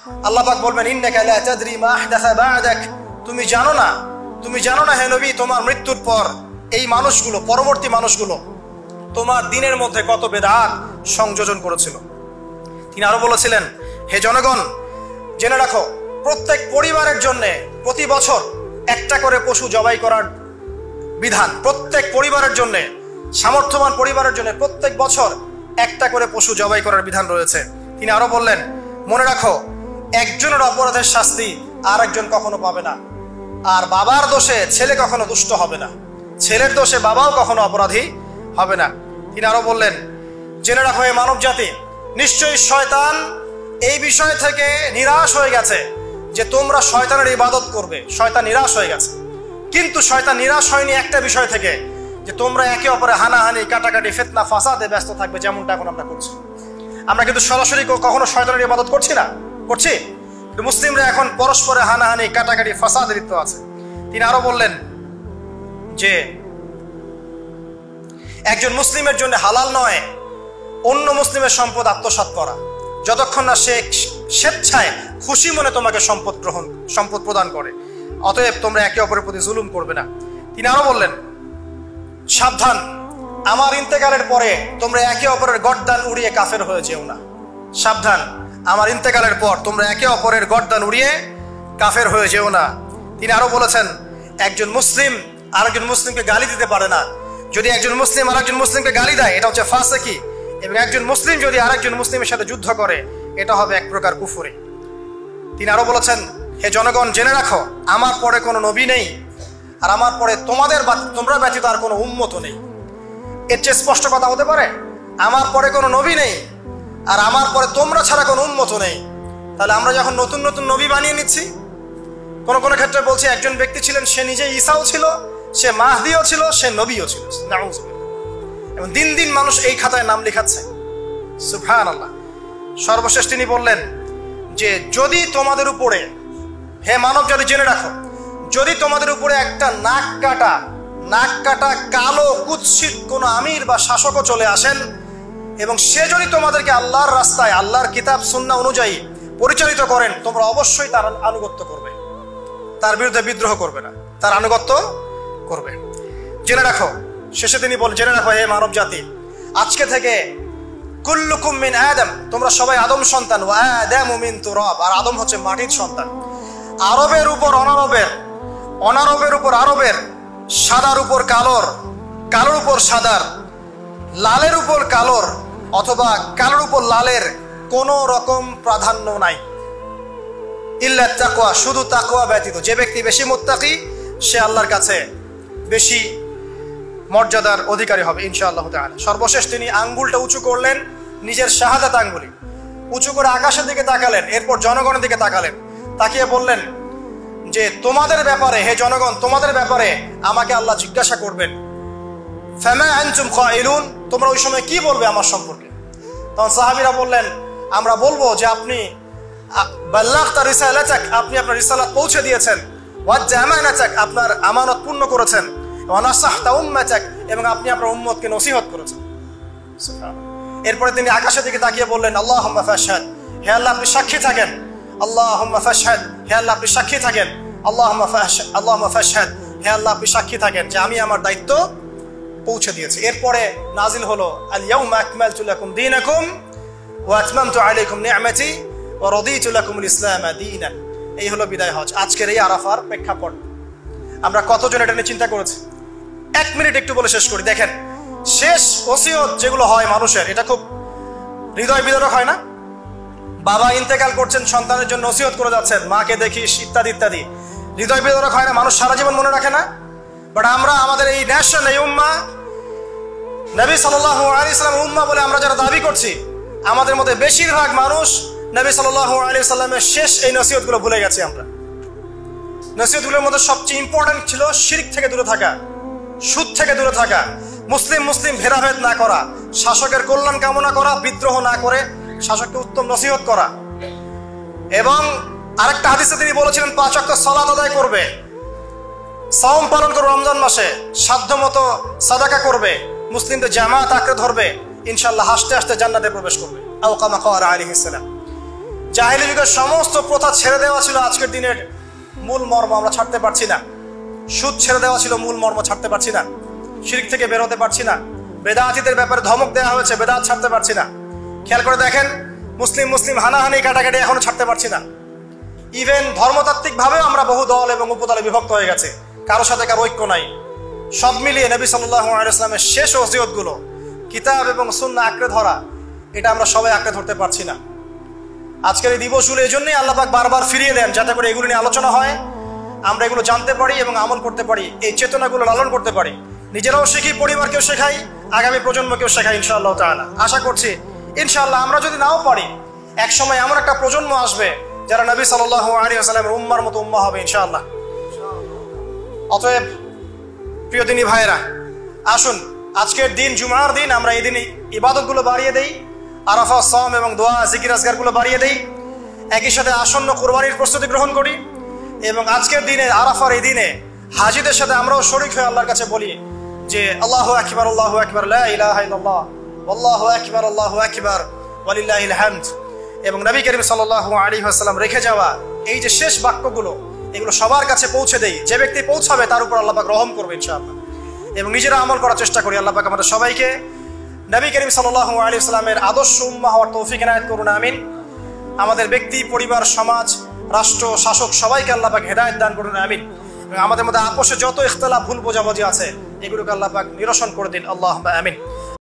আল্লাহ পাক বলবেন ইন্নাকা লা তাদরি মা আহদাসা বা'দাক, তুমি জানো না হে নবী, তোমার মৃত্যুর পর এই মানুষগুলো, পরবর্তী মানুষগুলো তোমার দিনের মধ্যে কত বেদাত সংযোজন করেছিল। তিনি আরো বলেছিলেন, হে জনগণ জেনে রাখো, প্রত্যেক পরিবারের জন্য প্রতি বছর একটা করে পশু জবাই করার বিধান, প্রত্যেক পরিবারের জন্য, সামর্থ্যবান পরিবারের জন্য প্রত্যেক বছর একটা করে পশু জবাই করার বিধান রয়েছে। তিনি আরো বললেন, মনে রাখো একজনের অপরাধের শাস্তি আর একজন কখনো পাবে না, আর বাবার দোষে ছেলে কখনো দুষ্ট হবে না, ছেলের দোষে বাবাও কখনো অপরাধী হবে না। তিনি আরো বললেন, জেনে রাখো হে মানব জাতি, নিশ্চয়ই শয়তান এই বিষয় থেকে নিরাশ হয়ে গেছে যে তোমরা শয়তানের ইবাদত করবে। শয়তান নিরাশ হয়ে গেছে, কিন্তু শয়তান নিরাশ হয়নি একটা বিষয় থেকে, যে তোমরা একে অপরে হানাহানি, কাটাকাটি, ফিতনা, ফাসাদে ব্যস্ত থাকবে, যেমনটা এখন আমরা করছি। আমরা কিন্তু সরাসরি কখনো শয়তানের ইবাদত করছি না, করছি, কিন্তু মুসলিমরা এখন পরস্পরে হানাহানি, কাটাকাটি, ফাসাদে লিপ্ত আছে। তিনি আরো বললেন যে একজন মুসলিমের জন্য হালাল নয় অন্য মুসলিমের সম্পদ আত্মসাৎ করা, যতক্ষণ না সে স্বেচ্ছায় খুশি মনে তোমাকে সম্পদ প্রদান করে। অতএব তোমরা একে অপরের প্রতি জুলুম করবে না। তিনি আরো বললেন, সাবধান, আমার ইন্তেকালের পরে তোমরা একে অপরের গর্দান উড়িয়ে কাফের হয়ে যেও না। সাবধান, আমার ইন্তেকালের পর তোমরা একে অপরের গর্দান উড়িয়ে কাফের হয়ে যেও না। তিনি আরো বলেছেন, একজন মুসলিম আরেকজন মুসলিমকে গালি দিতে পারে না। যদি একজন মুসলিম আরেকজন মুসলিমকে গালি দেয়, এটা হচ্ছে ফাসিকি, এবং একজন মুসলিম যদি আরেকজন মুসলিমের সাথে যুদ্ধ করে, এটা হবে এক প্রকার কুফরি। তিনি আরো বলেছেন, হে জনগণ জেনে রাখো, আমার পরে কোনো নবী নেই, আর আমার পরে তোমরা ব্যতীত আর কোনো উম্মত নেই। এর চেয়ে স্পষ্ট কথা হতে পারে? আমার পরে কোনো নবী নেই আর আমার পরে তোমরা ছাড়া কোনো উম্মত নেই। তাহলে আমরা যখন নতুন নতুন নবী বানিয়ে নিচ্ছি, কোন কোন ক্ষেত্রে বলছি একজন ব্যক্তি ছিলেন, সে নিজে ঈসাও ছিল, সে মাহদিও ছিল, সে নবীও ছিল, এবং দিন দিন মানুষ এই খাতায় নাম লিখাচ্ছে। সুবহানাল্লাহ। সর্বশেষ তিনি বললেন যে যদি তোমাদের উপরে, হে মানব জাতি জেনে রাখো, যদি তোমাদের উপরে একটা নাক কাটা কালো কুৎসিত কোন আমির বা শাসকও চলে আসেন, এবং সে যদি তোমাদেরকে আল্লাহর রাস্তায়, আল্লাহর কিতাব সুন্নাহ অনুযায়ী পরিচালিত করেন, তোমরা অবশ্যই তার আনুগত্য করবে, তার বিরুদ্ধে বিদ্রোহ করবে না, তার আনুগত্য করবে। জেনে রাখো, শেষে তিনি বলেন, জেনে রাখো হে মানব জাতি, আজকে থেকে কুল্লুকুম মিন আদম, তোমরা সবাই আদম সন্তান, ওয়া আদামু মিন তুরাব, আর আদম হচ্ছে মাটির সন্তান। আরবের উপর অনারবের, অনারবের উপর আরবের, সাদার উপর কালোর, কালোর উপর সাদার, লালের উপর কালোর, অথবা কালোর উপর লালের কোনো রকম প্রাধান্য নাই। ইল্লা তাকওয়া, শুধু তাকওয়া ব্যতীত। যে ব্যক্তি বেশি মুত্তাকি, সে আল্লাহর কাছে বেশি মর্যাদার অধিকারী হবে ইনশাআল্লাহ তাআলা। সর্বশেষ তিনি আঙ্গুলটা উঁচু করলেন, নিজের শাহাদাত আঙ্গুলি উঁচু করে আকাশের দিকে তাকালেন, এরপর জনগণের দিকে তাকালেন, তাকিয়ে বললেন যে তোমাদের ব্যাপারে, হে জনগণ, তোমাদের ব্যাপারে আমাকে আল্লাহ জিজ্ঞাসা করবেন। ফামা আনতুম কাইলুন, তোমরা ওই সময় কি বলবে আমার সম্পর্কে? তখন সাহাবীরা বললেন, আমরা বলবো যে আপনি বাল্লাগতা রিসালাতাক, আপনি আপনার রিসালাত পৌঁছে দিয়েছেন, ওয়া জামানাতাক, আপনার আমানত পূর্ণ করেছেন, ওয়া নাসাহতা উম্মাতাক, এবং আপনি আপনার উম্মতকে নসিহত করেছেন। সুবহানাল্লাহ। এরপরে তিনি আকাশের দিকে তাকিয়ে বললেন, আল্লাহুম্মা ফাশহাদ, হে আল্লাহ আপনি সাক্ষী থাকেন। আল্লাহুম্মা ফাশহাদ, হে আল্লাহ আপনি সাক্ষী থাকেন। আল্লাহুম্মা ফাশহাদ, হে আল্লাহ আপনি সাক্ষী থাকেন যে আমি আমার দায়িত্ব পৌঁছে দিয়েছি। এরপরে নাজিল হলো আল ইয়াউমা আকমালতু লাকুম দীনাকুম ওয়া আতমামতু আলাইকুম নি'মাতি ওয়া রাদিতু লাকুমুল ইসলাম দীনান। এই হলো বিদায় হজ, আজকের এই আরাফার প্রেক্ষাপট। আমরা কতজন এটা নিয়ে চিন্তা করেছি? 1 মিনিট একটু বলে শেষ করি। দেখেন, শেষ ওসিয়ত যেগুলো হয় মানুষের, এটা খুব হৃদয় বিদারক হয় না? বাবা ইন্তেকাল করছেন, সন্তানের জন্য ওসিয়ত করে যাচ্ছেন, মাকে দেখিস, ইত্যাদি ইত্যাদি। হৃদয় বিদারক হয় না? মানুষ সারা জীবন মনে রাখে না? বাট আমরা আমাদের এই ন্যাশন, এই উম্মাহ, নবী সাল্লাল্লাহু আলাইহি ওয়াসাল্লামের উম্মাহ বলে আমরা যারা দাবি করছি, আমাদের মধ্যে বেশিরভাগ মানুষ নবী সাল্লাল্লাহু আলাইহি ওয়াসাল্লামের শেষ এই নসিহতগুলো ভুলে গেছি আমরা। নসিহতগুলোর মধ্যে সবচেয়ে ইম্পর্টেন্ট ছিল শিরক থেকে দূরে থাকা, সুদ থেকে দূরে থাকা, মুসলিম ভেদাভেদ না করা, শাসকের কল্যাণ কামনা করা, বিদ্রোহ না করে শাসককে উত্তম নসিহত করা। এবং আরেকটা হাদিসে তিনি বলেছিলেন 5 ওয়াক্ত সালাত আদায় করবে, সাওম পালন করবে, রমজান মাসে সাধ্যমতো সাদাকা করবে, মুসলিমদের জামাত আঁকড়ে ধরবে, ইনশাআল্লাহ হাসতে হাসতে জান্নাতে প্রবেশ করবে। আও কামা ক্বালা আলাইহিস সালাম। জাহেলি যুগের সমস্ত প্রথা ছেড়ে দেওয়া ছিল আজকের দিনের মূল মর্ম আমরা ছাড়তে পারছি না। সুদ ছেড়ে দেওয়া ছিল মূল মর্ম, ছাড়তে পারছি না। শিরক থেকে বেরোতে পারছি না। বেদাতীদের ব্যাপারে ধমক দেওয়া হয়েছে, বেদাত ছাড়তে পারছি না। খেয়াল করে দেখেন, মুসলিম মুসলিম হানাহানি কাটাকাটি এখনো ছাড়তে পারছি না। ইভেন ধর্মতাত্ত্বিক ভাবেও আমরা বহু দল এবং উপদলে বিভক্ত হয়ে গেছে, কারোর সাথে কারো ঐক্য নাই। সব মিলিয়ে নবী সাল্লাল্লাহু আলাইহি ওয়াসাল্লামের শেষ ওসিয়তগুলো কিতাব এবং সুন্নাহ আঁকড়ে ধরা, এটা আমরা সবাই আঁকড়ে ধরতে পারছি না। আজকের এই দিবসগুলো এই জন্যই আল্লাহ পাক বারবার ফিরিয়ে দেন, যাতে করে এগুলো নিয়ে আলোচনা হয়, আমরা এগুলো জানতে পারি এবং আমল করতে পারি, এই চেতনাগুলো লালন করতে পারি, নিজেরাও শিখি, পরিবারকেও শেখাই, আগামী প্রজন্মকেও শেখাই ইনশাআল্লাহ তাআলা। আশা করছি ইনশাআল্লাহ আমরা যদি নাও পারি, এক সময় এমন একটা প্রজন্ম আসবে যারা নবী সাল্লাল্লাহু আলাইহি ওয়াসাল্লামের উম্মার মতো উম্মাহ হবে ইনশাআল্লাহ। অতএব প্রিয় দিনী ভাইয়েরা, আসুন আজকের দিন জুমার দিন আমরা এই দিনে ইবাদতগুলো বাড়িয়ে দেই, আরাফা, সাওম এবং দোয়া, জিকির আজকারগুলো বাড়িয়ে দেই। একই সাথে আসন্ন কুরবানির প্রস্তুতি গ্রহণ করি এবং আজকের দিনে আরাফার এই দিনে হাজিদের সাথে আমরাও শরীক হয়ে আল্লাহর কাছে বলি যে আল্লাহু আকবার, আল্লাহু আকবার, লা ইলাহা ইল্লাল্লাহ, আল্লাহু আকবার, আল্লাহু আকবার, ওয়ালিল্লাহিল হামদ। এবং নবী করিম সাল্লাল্লাহু আলাইহি ওয়াসাল্লাম রেখে যাওয়া এই যে শেষ বাক্যগুলো, এগুলো সবার কাছে পৌঁছে দেই। যে ব্যক্তি পৌঁছাবে তার উপর আল্লাহ পাক রহম করবে ইনশাআল্লাহ। এবং নিজেরা আমল করার চেষ্টা করি। আল্লাহ পাক আমাদের সবাইকে নবী করিম সাল্লাল্লাহু আলাইহি ওয়াসাল্লামের আদর্শ উম্মাহ হওয়ার তৌফিক এনায়েত করুন, আমিন। আমাদের ব্যক্তি, পরিবার, সমাজ, রাষ্ট্র, শাসক সবাইকে আল্লাহ পাক হেদায়েত দান করুন, আমিন। এবং আমাদের মধ্যে আপোষে যত ইখতিলাফ, ভুল বোঝাবুঝি আছে, এগুলোকে আল্লাহ পাক নিরসন করে দিন, আল্লাহুম্মা আমিন।